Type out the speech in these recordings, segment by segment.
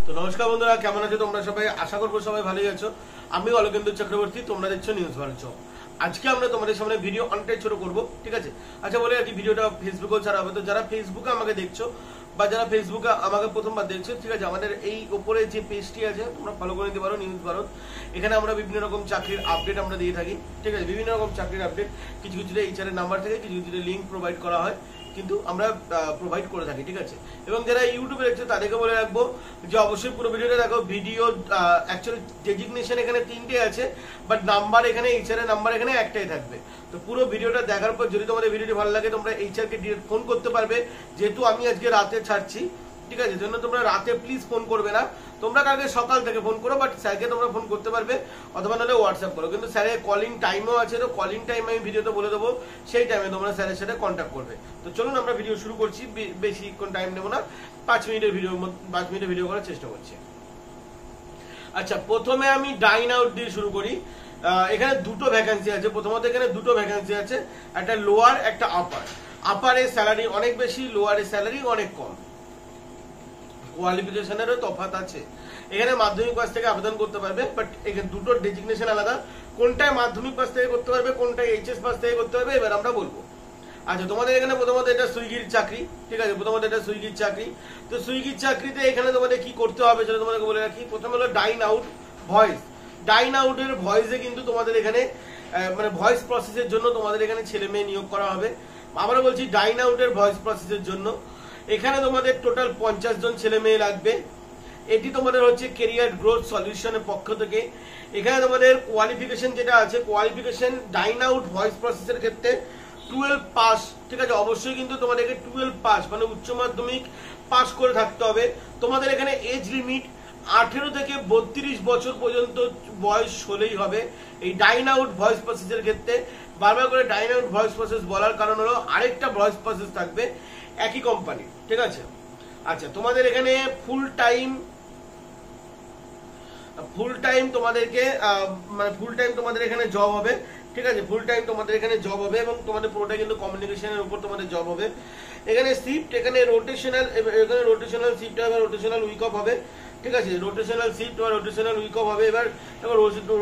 তো নমস্কার বন্ধুরা, কেমন আছো তোমরা সবাই? আশা করবো সবাই ভালোই আছো। আমি অলোকেন্দু চক্রবর্তী, তোমরা দেখছো নিউজ ভারত। আজকে আমরা তোমাদের সামনে ভিডিও অনেকটাই ছোট করবো, ঠিক আছে? আচ্ছা বলে আর কি, ভিডিওটা ফেসবুকেও ছাড়া হবে। তো যারা ফেসবুকে আমাকে দেখছো বা যারা ফেসবুকে আমাকে প্রথমবার দেখছো, ঠিক আছে, আমাদের এই উপরে যে পেজটি আছে তোমরা ফলো করে নিতে পারো, নিউজ ভারত। এখানে আমরা বিভিন্ন রকম চাকরির আপডেট আমরা দিয়ে থাকি, ঠিক আছে? বিভিন্ন রকম চাকরির আপডেট, কিছু কিছুটা এইচআর এর নাম্বার থেকে, কিছু কিছুটা লিঙ্ক প্রোভাইড করা হয়, কিন্তু আমরা প্রোভাইড করে থাকি, ঠিক আছে? এবং যারা ইউটিউবে দেখছো তাদেরকে বলে রাখবো যে অবশ্যই পুরো ভিডিওটা দেখো। ভিডিও অ্যাকচুয়ালি ডেজিগনেশন এখানে 3টে আছে, বাট নাম্বার এখানে এইচআর এর নাম্বার এখানে একটাই থাকবে। তো পুরো ভিডিওটা দেখার পর যদি তোমাদের ভিডিওটি ভালো লাগে তোমরা এইচআর কে ডিরেক্ট ফোন করতে পারবে, যেহেতু আমি আজকে রাতে ছাড়ছি, ঠিক আছে? জন্য তোমরা রাতে প্লিজ ফোন করবে না, তোমরা কালকে সকাল থেকে ফোন করো, বাট স্যারকে তোমরা ফোন করতে পারবে অথবা নাহলে হোয়াটসঅ্যাপ করো। কিন্তু স্যারের কলিং টাইমও আছে, তো কলিং টাইম আমি ভিডিওতে বলে দেবো, সেই টাইমে তোমরা স্যারের সাথে কন্ট্যাক্ট করবে। তো চলুন আমরা ভিডিও শুরু করছি, বেশিক্ষণ টাইম নেবো না, 5 মিনিটের ভিডিও করার চেষ্টা করছি। আচ্ছা, প্রথমে আমি ডাইন আউট দিয়ে শুরু করি। এখানে দুটো ভ্যাকেন্সি আছে। প্রথমত এখানে দুটো ভ্যাকেন্সি আছে, একটা লোয়ার একটা আপার। আপারের স্যালারি অনেক বেশি, লোয়ারের স্যালারি অনেক কম, কোয়ালিফিকেশনেরও তফাৎ আছে। এখানে মাধ্যমিক পাস থেকে আবেদন করতে পারবে, বাট এখানে দুটো ডেজিগনেশন আলাদা, কোনটায় মাধ্যমিক পাস থেকে করতে পারবে, কোনটায় এইচএস পাস থেকে করতে পারবে, এবার আমরা বলবো। আচ্ছা, তোমাদের এখানে প্রথমত এটা সুইগির চাকরি, ঠিক আছে? প্রথমত এটা সুইগির চাকরি। তো সুইগির চাকরিতে এখানে তোমাদের কি করতে হবে সেটা তোমাদেরকে বলে রাখি। প্রথমে হলো ডাইন আউট ভয়েস। ডাইন আউটের ভয়েসে কিন্তু তোমাদের এখানে মানে ভয়েস প্রসেসের জন্য তোমাদের এখানে ছেলে মেয়ে নিয়োগ করা হবে। আমরা বলছি ডাইন আউটের ভয়েস প্রসেসের জন্য এখানে তোমাদের টোটাল 50 জন ছেলে মেয়ে লাগবে। এটি তোমাদের হচ্ছে কেরিয়ার গ্রোথ সলিউশনের পক্ষ থেকে। এখানে তোমাদের কোয়ালিফিকেশন যেটা আছে, কোয়ালিফিকেশন ডাইন আউট ভয়েস প্রসেসের ক্ষেত্রে 12 পাস, ঠিক আছে? অবশ্যই কিন্তু তোমাদেরকে 12 পাস মানে উচ্চ মাধ্যমিক পাস করে থাকতে হবে। তোমাদের এখানে এজ লিমিট 18 থেকে 32 বছর পর্যন্ত বয়স হলেই হবে এই ডাইন আউট ভয়েস প্রসেসের ক্ষেত্রে। বারবার করে ডাইন আউট ভয়েস প্রসেস বলার কারণ হলো আরেকটা ভয়েস প্রসেস থাকবে একই কোম্পানি, ঠিক আছে? আচ্ছা, তোমাদের এখানে ফুল টাইম তোমাদেরকে মানে ফুল টাইম তোমাদের এখানে জব হবে, ঠিক আছে? ফুল টাইম তোমাদের এখানে জব হবে এবং তোমাদের পুরোটা কিন্তু কমিউনিকেশনের উপর তোমাদের জব হবে। এখানে শিফট, এখানে রোটেশনাল শিফট হবে, রোটেশনাল উইক অফ হবে, ঠিক আছে? রোটেশনাল শিফট বা রোটেশনাল উইক অফ হবে। এবার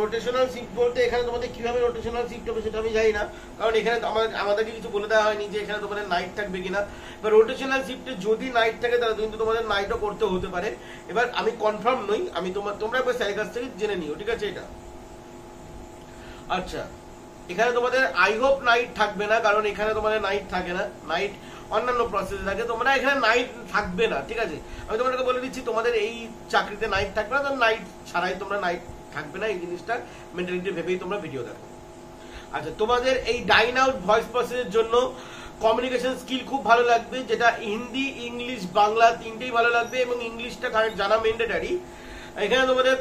রোটেশনাল শিফট বলতে এখানে তোমাদের কিভাবে রোটেশনাল শিফট হবে সেটা আমি জানি না, কারণ এখানে আমাদেরকে কিছু বলে দেওয়া হয়নি যে এখানে তোমাদের নাইট থাকবে কিনা। এবার রোটেশনাল শিফটে যদি নাইট থাকে তাহলে কিন্তু তোমাদের নাইটও করতে হতে পারে। এবার আমি কনফার্ম নই, আমি তোমরা একবার স্যারের কাছ থেকে জেনে নিও, ঠিক আছে? এটা আচ্ছা, এখানে তোমাদের আই হোপ নাইট থাকবে না, কারণ এখানে তোমাদের নাইট থাকে না, নাইট অন্যান্য প্রসেস থাকে, তোমরা এখানে নাইট থাকবে না, ঠিক আছে? আমি তোমাদেরকে বলে দিচ্ছি তোমাদের এই চাকরিতে নাইট থাকবে না, তো নাইট ছাড়াই তোমরা নাইট থাকবে না, এই জিনিসটা মেন্টালিটি ভেবেই তোমরা ভিডিও দেখো। আচ্ছা, তোমাদের এই ডাইন আউট ভয়েস প্রসেসের জন্য কমিউনিকেশন স্কিল খুব ভালো লাগবে, যেটা হিন্দি, ইংলিশ, বাংলা তিনটেই ভালো লাগবে এবং ইংলিশটা কারেক্ট জানা ম্যান্ডেটরি। এখানে তোমাদের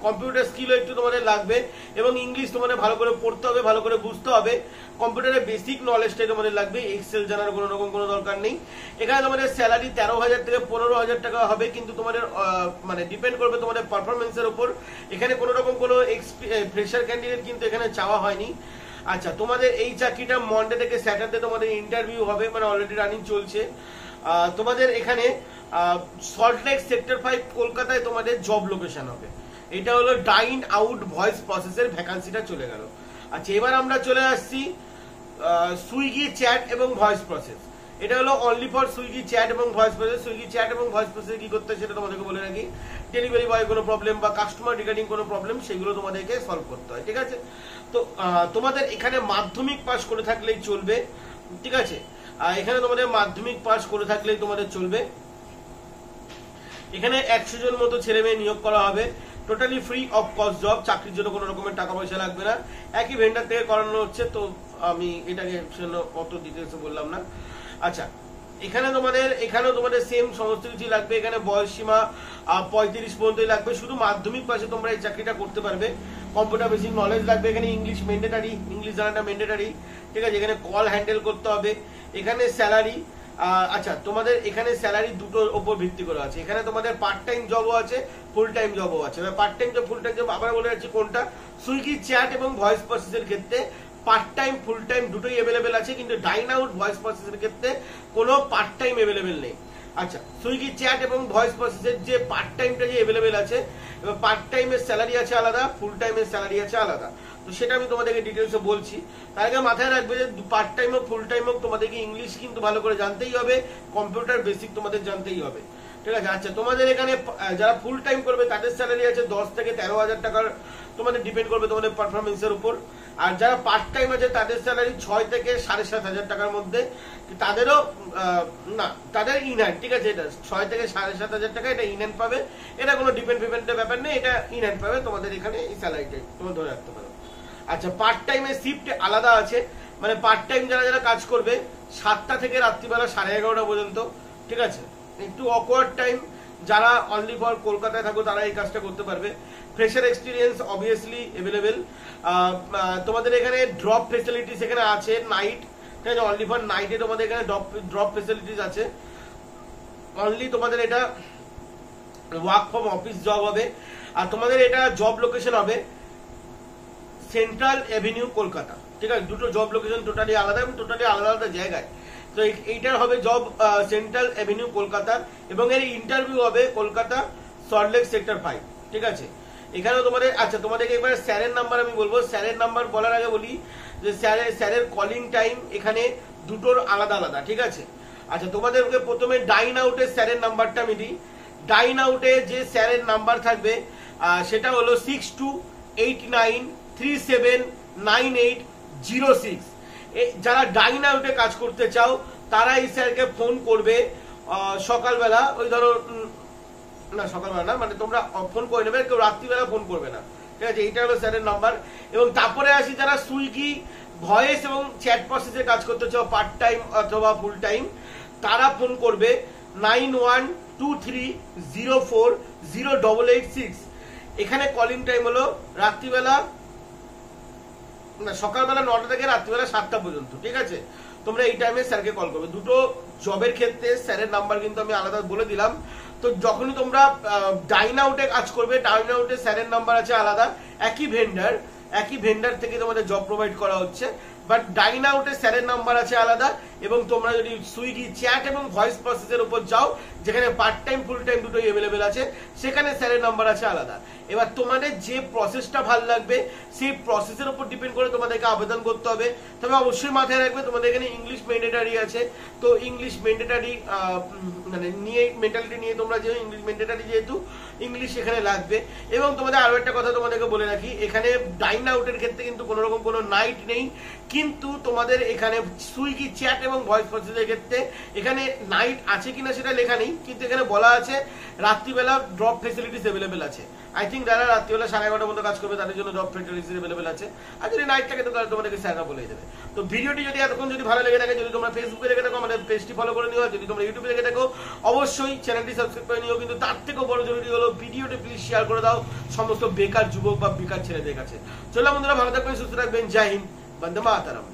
কম্পিউটার স্কিলও একটু তোমাদের লাগবে এবং ইংলিশ তোমাদের ভালো করে পড়তে হবে, ভালো করে বুঝতে হবে। কম্পিউটারের বেসিক নলেজটাই তোমাদের লাগবে, এক্সেল জানার কোনো রকম কোনো দরকার নেই। এখানে তোমাদের স্যালারি 13,000 থেকে 15,000 টাকা হবে, কিন্তু তোমাদের মানে ডিপেন্ড করবে তোমাদের পারফরমেন্সের উপর। এখানে কোনো রকম কোনো ফ্রেশার ক্যান্ডিডেট কিন্তু এখানে চাওয়া হয়নি। আচ্ছা, তোমাদের এই চাকরিটা মন্ডে থেকে স্যাটারডে তোমাদের ইন্টারভিউ হবে, মানে অলরেডি রানিং চলছে। তোমাদের এখানে সল্টলেক সেক্টর 5 কলকাতায় তোমাদের জব লোকেশন হবে। এটা হলো ডাইন আউট ভয়েস প্রসেসের ভ্যাকান্সিটা চলে গেল। আচ্ছা, এবার আমরা চলে আসছি সুইগি চ্যাট এবং ভয়েস প্রসেস। এটা হলো অনলি ফর সুইগি চ্যাট এবং ভয়েস প্রসেস। সুইগি চ্যাট এবং ভয়েস প্রসেস কি করতে হয় সেটা তোমাদেরকে বলে রাখি। ডেলিভারি বয় কোনো প্রবলেম বা কাস্টমার রিগার্ডিং কোনো প্রবলেম, সেগুলো তোমাদেরকে সলভ করতে হয়, ঠিক আছে? তো তোমাদের এখানে মাধ্যমিক পাস করে থাকলেই চলবে, ঠিক আছে? এখানে তোমাদের মাধ্যমিক পাস করে থাকলেই তোমাদের চলবে। এখানে 100 জন মতো ছেলে মেয়ে নিয়োগ করা হবে, totally free of cost job, চাকরির জন্য কোনো রকমের টাকা পয়সা লাগবে না, একই ভেন্ডার থেকে করানো হচ্ছে। তো আমি এটাকে অত ডিটেলসে বললাম না। আচ্ছা, এখানেও তোমাদের সেম সমস্ত কিছু লাগবে। এখানে বয়স সীমা 35 পর্যন্তই লাগবে, শুধু মাধ্যমিক পাশে তোমরা এই চাকরিটা করতে পারবে। কম্পিউটার বেসিক নলেজ লাগবে, এখানে ইংলিশ ম্যান্ডেটারি, ইংলিশ জানাটা ম্যান্ডেটারি, ঠিক আছে? এখানে কল হ্যান্ডেল করতে হবে। এখানে স্যালারি, আচ্ছা, তোমাদের এখানে স্যালারি দুটোর উপর ভিত্তি করে আছে। এখানে তোমাদের পার্ট টাইম জবও আছে, ফুল টাইম জবও আছে। Part time job, full time job আবার বলে যাচ্ছি কোনটা। সুইগি চ্যাট এবং ভয়েস প্রসেসের ক্ষেত্রে পার্ট টাইম ফুল টাইম দুটোই অ্যাভেলেবেল আছে, কিন্তু ডাইন আউট ভয়েস প্রসেসের ক্ষেত্রে কোনো পার্ট টাইম অ্যাভেলেবেল নেই। আচ্ছা, সুইগি চ্যাট এবং ভয়েস প্রসেসের যে পার্ট টাইমটা যে অ্যাভেলেবেল আছে, এবং পার্ট টাইমের স্যালারি আছে আলাদা, ফুল টাইমের স্যালারি আছে আলাদা। তো সেটা আমি তোমাদেরকে ডিটেলসে বলছি। তার আগে মাথায় রাখবে যে পার্ট টাইম হোক ফুল টাইম হোক তোমাদেরকে ইংলিশ কিন্তু ভালো করে জানতেই হবে, কম্পিউটার বেসিক তোমাদের জানতেই হবে, ঠিক আছে। আচ্ছা, তোমাদের এখানে যারা ফুল টাইম করবে তাদের স্যালারি আছে 10 থেকে 13,000 টাকার, তোমাদের ডিপেন্ড করবে তোমাদের পারফরমেন্সের উপর। আর যারা পার্ট টাইম আছে তাদের স্যালারি 6 থেকে 7,500 টাকার মধ্যে, তাদেরও না, তাদের ইনহ্যান্ড, ঠিক আছে। এটা 6 থেকে 7,500 টাকা, এটা ইনহ্যান্ড পাবে, এটা কোনো ডিপেন্ডেন্টের ব্যাপার নেই, এটা ইনহ্যান্ড পাবে তোমাদের এখানে এই স্যালারিটাই তোমরা ধরে রাখতে পারো। আচ্ছা, পার্ট টাইমের শিফট আলাদা আছে, মানে পার্ট টাইম যারা যারা কাজ করবে 7টা থেকে রাত্রিবেলা 11:30 পর্যন্ত, ঠিক আছে। একটু অকওয়ার্ড টাইম, যারা অনলি ফর কলকাতায় থাকো তারা এই কাজটা করতে পারবে। Fresher experience obviously available. তোমাদের এখানে ড্রপ ফেসিলিটিস এখানে আছে, নাইট, ঠিক আছে। অনলি ফর নাইটে তোমাদের এখানে ড্রপ ফেসিলিটিস আছে। অনলি তোমাদের এটা ওয়ার্ক ফ্রম অফিস জব হবে। আর তোমাদের এটা জব লোকেশন হবে সেন্ট্রাল এভিনিউ কলকাতা, ঠিক আছে। দুটো জব লোকেশন টোটালি আলাদা এবং টোটালি আলাদা আলাদা জায়গায়। তো এইটার হবে জব সেন্ট্রাল এভিনিউ কলকাতা, এবং এর ইন্টারভিউ হবে কলকাতা সল্টলেক সেক্টর 5, ঠিক আছে। এখানেও তোমাদের, আচ্ছা তোমাদেরকে এবার স্যারের নাম্বার আমি বলবো। স্যারের নাম্বার বলার আগে বলি যে স্যারের কলিং টাইম এখানে দুটোর আলাদা আলাদা, ঠিক আছে। আচ্ছা, তোমাদেরকে প্রথমে ডাইন আউটের স্যারের নাম্বারটা আমি দিই। ডাইন আউটে যে স্যারের নাম্বার থাকবে সেটা হলো 6289379806। যারা ডাইন আউটে কাজ করতে চাও তারা এই স্যারকে ফোন করবে সকালবেলা, ওই ধরো না সকালবেলা না, মানে তোমরা ফোন করে নেবে, কেউ রাত্রিবেলা ফোন করবে না, ঠিক আছে। এইটা হলো স্যারের নাম্বার। এবং তারপরে আসি যারা সুইগি ভয়েস এবং চ্যাট প্রসেসে কাজ করতে চাও পার্ট টাইম অথবা ফুল টাইম, তারা ফোন করবে 9123040886। এখানে কলিং টাইম হলো রাত্রিবেলা না, সকালবেলা 9টা থেকে রাত্রিবেলা 7টা পর্যন্ত, ঠিক আছে। তোমরা এই টাইমে স্যারকে কল করবে। দুটো জবের ক্ষেত্রে স্যারের নাম্বার কিন্তু আমি আলাদা বলে দিলাম। তো যখনই তোমরা ডাইন আউটে কাজ করবে, ডাইন আউটে স্যারের নাম্বার আছে আলাদা, একই ভেন্ডার থেকে তোমাদের জব প্রোভাইড করা হচ্ছে, বাট ডাইন আউটে স্যারের নাম্বার আছে আলাদা। এবং তোমরা যদি সুইগি চ্যাট এবং ভয়েস প্রসেসের উপর যাও, যেখানে পার্ট টাইম ফুল টাইম দুটোই অ্যাভেলেবেল আছে, সেখানে স্যারের নাম্বার আছে আলাদা। এবার তোমাদের যে প্রসেসটা ভালো লাগবে সেই প্রসেসের উপর ডিপেন্ড করে তোমাদেরকে আবেদন করতে হবে। তবে অবশ্যই মাথায় রাখবে তোমাদের এখানে ইংলিশ ম্যান্ডেটারি আছে। তো ইংলিশ ম্যান্ডেটারি মানে নিয়ে মেন্টালিটি নিয়ে তোমরা যে ইংলিশ ম্যান্ডেটারি, যেহেতু ইংলিশ এখানে লাগবে। এবং তোমাদের আরো একটা কথা তোমাদেরকে বলে রাখি, এখানে ডাইন আউটের ক্ষেত্রে কিন্তু কোনো রকম কোনো নাইট নেই, কিন্তু তোমাদের এখানে সুইগি চ্যাট এবং ভয়েস প্রসেসের ক্ষেত্রে এখানে নাইট আছে কিনা সেটা লেখা নেই, কিন্তু এখানে বলা আছে রাত্রিবেলা ড্রপ ফেসিলিটিস অ্যাভেলেবেল আছে। আই থিঙ্ক যারা রাত্রিবেলা 11:30 পর্যন্ত কাজ করবে তাদের জন্য জব ফেসিলিটিস অ্যাভেলেবেল আছে। আর যদি নাইট থাকে তো তাহলে তোমাদেরকে স্যাররা বলে দেবে। তো ভিডিওটি যদি এতক্ষণ যদি ভালো লেগে থাকে, যদি তোমরা ফেসবুকে দেখে থাকো আমাদের পেজটি ফলো করে নিও, যদি তোমরা ইউটিউবে দেখে থাকো অবশ্যই চ্যানেলটি সাবস্ক্রাইব করে নিও। কিন্তু তার থেকেও বড় জরুরি হলো ভিডিওটি প্লিজ শেয়ার করে দাও সমস্ত বেকার যুবক বা বেকার ছেলেদের কাছে। চলো বন্ধুরা, ভালো থাকবেন, সুস্থ থাকবেন, জয় হিন্দ, বন্দে মাতরম।